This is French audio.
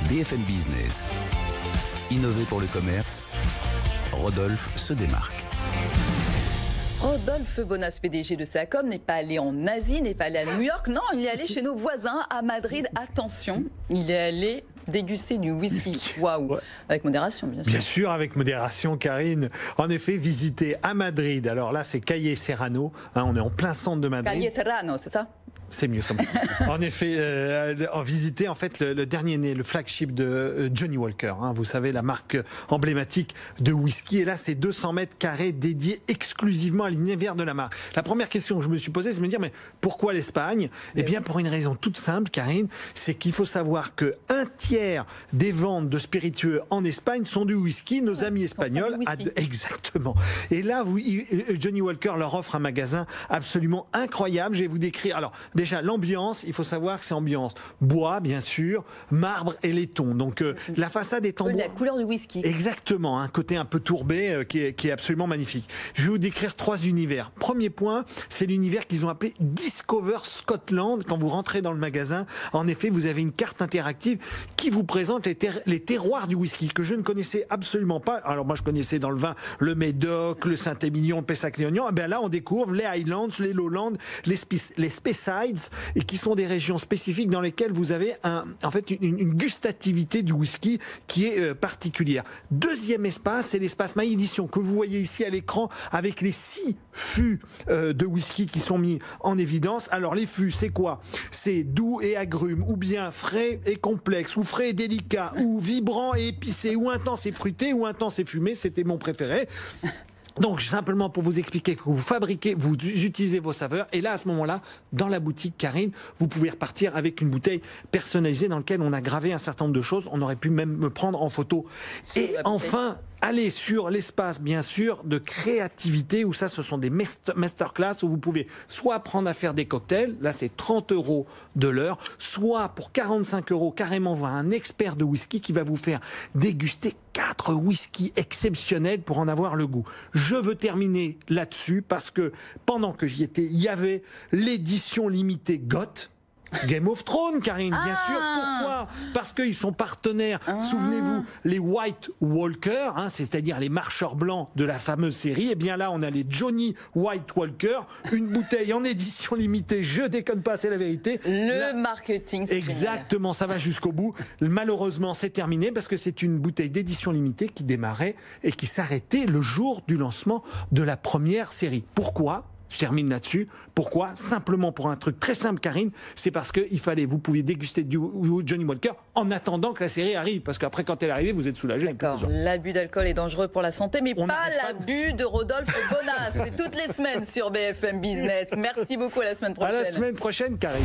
BFM Business. Innover pour le commerce, Rodolphe se démarque. Rodolphe Bonas, PDG de Sacom, n'est pas allé en Asie, n'est pas allé à New York. Non, il est allé chez nos voisins à Madrid. Attention, il est allé déguster du whisky. Waouh, ouais. Avec modération, bien sûr. Bien sûr, avec modération, Karine. En effet, visiter à Madrid. Alors là, c'est Calle Serrano. On est en plein centre de Madrid. Calle Serrano, c'est ça ? C'est mieux comme ça. En effet, en visiter en fait le dernier né, le flagship de Johnnie Walker. Vous savez, la marque emblématique de whisky. Et là, c'est 200 mètres carrés dédiés exclusivement à l'univers de la marque. La première question que je me suis posée, c'est de me dire, mais pourquoi l'Espagne ? Eh bien, pour une raison toute simple, Karine, c'est qu'il faut savoir que 1/3 des ventes de spiritueux en Espagne sont du whisky. Nos amis espagnols, exactement. Et là, Johnnie Walker leur offre un magasin absolument incroyable. Je vais vous décrire. Alors, déjà, l'ambiance, il faut savoir que c'est ambiance bois, bien sûr, marbre et laiton. Donc, la façade est en bois. La couleur du whisky. Exactement, un côté un peu tourbé qui est absolument magnifique. Je vais vous décrire 3 univers. Premier point, c'est l'univers qu'ils ont appelé Discover Scotland. Quand vous rentrez dans le magasin, en effet, vous avez une carte interactive qui vous présente les terroirs du whisky que je ne connaissais absolument pas. Alors, moi, je connaissais dans le vin le Médoc, le Saint-Émilion, le Pessac-Léognan. Ben là, on découvre les Highlands, les Lowlands, les Speyside, et qui sont des régions spécifiques dans lesquelles vous avez une gustativité du whisky qui est particulière. Deuxième espace, c'est l'espace My Edition que vous voyez ici à l'écran avec les 6 fûts de whisky qui sont mis en évidence. Alors les fûts, c'est quoi ? C'est doux et agrumes, ou bien frais et complexe, ou frais et délicat, ou vibrant et épicé, ou intense et fruité, ou intense et fumé. C'était mon préféré. Donc, simplement pour vous expliquer que vous fabriquez, vous utilisez vos saveurs. Et là, à ce moment-là, dans la boutique Karine, vous pouvez repartir avec une bouteille personnalisée dans laquelle on a gravé un certain nombre de choses. On aurait pu même me prendre en photo. Et enfin, allez sur l'espace, bien sûr, de créativité, où ça, ce sont des masterclass, où vous pouvez soit apprendre à faire des cocktails, là, c'est 30 € de l'heure, soit pour 45 € carrément voir un expert de whisky qui va vous faire déguster 4 whiskies exceptionnels pour en avoir le goût. Je veux terminer là-dessus parce que pendant que j'y étais, il y avait l'édition limitée GOT. Game of Thrones, Karine, bien sûr. Pourquoi ? Parce qu'ils sont partenaires. Souvenez-vous, les White Walker, c'est-à-dire les marcheurs blancs de la fameuse série. Et bien là, on a les Johnnie White Walker, une bouteille en édition limitée. Je déconne pas, c'est la vérité. Marketing, c'est exactement, ça va jusqu'au bout. Malheureusement, c'est terminé parce que c'est une bouteille d'édition limitée qui démarrait et qui s'arrêtait le jour du lancement de la première série. Pourquoi ? Je termine là-dessus. Pourquoi ? Simplement pour un truc très simple, Karine, c'est parce que vous pouviez déguster du Johnnie Walker en attendant que la série arrive. Parce qu'après, quand elle est arrivée, vous êtes soulagé. D'accord. L'abus d'alcool est dangereux pour la santé, mais pas l'abus de Rodolphe Bonas. C'est toutes les semaines sur BFM Business. Merci beaucoup, à la semaine prochaine. À la semaine prochaine, Karine.